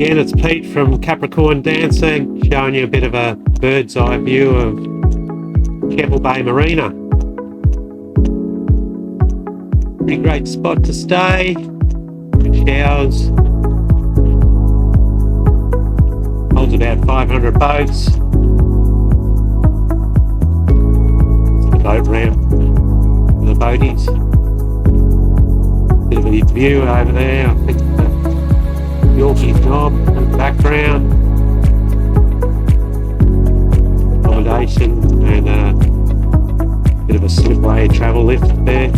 again, it's Pete from Capricorn Dancing, showing you a bit of a bird's eye view of Keppel Bay Marina. Pretty great spot to stay. Showers. Holds about 500 boats. It's the boat ramp for the boaties. Bit of a view over there. I think Yorkie's Knob in the background, accommodation, and a bit of a slipway travel lift there.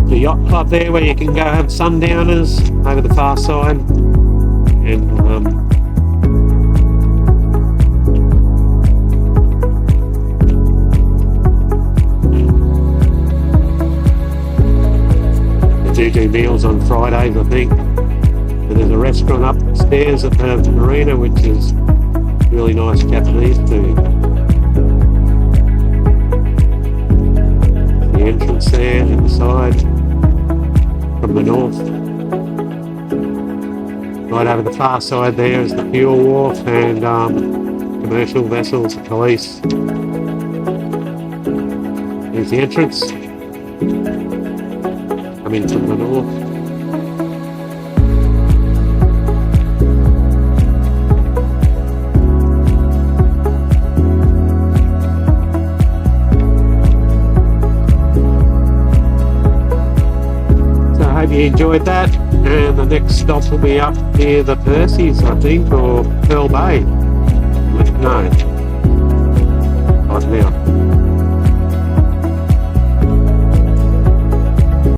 The yacht club there where you can go have sundowners over the far side, and do meals on Fridays, I think. And there's a restaurant upstairs at the marina which is really nice Japanese food. The entrance there at the side from the north. Right over the far side there is the fuel wharf and commercial vessels, police. There's the entrance. Coming from the north. So I hope you enjoyed that, and the next stop will be up near the Percy's, I think, or Pearl Bay.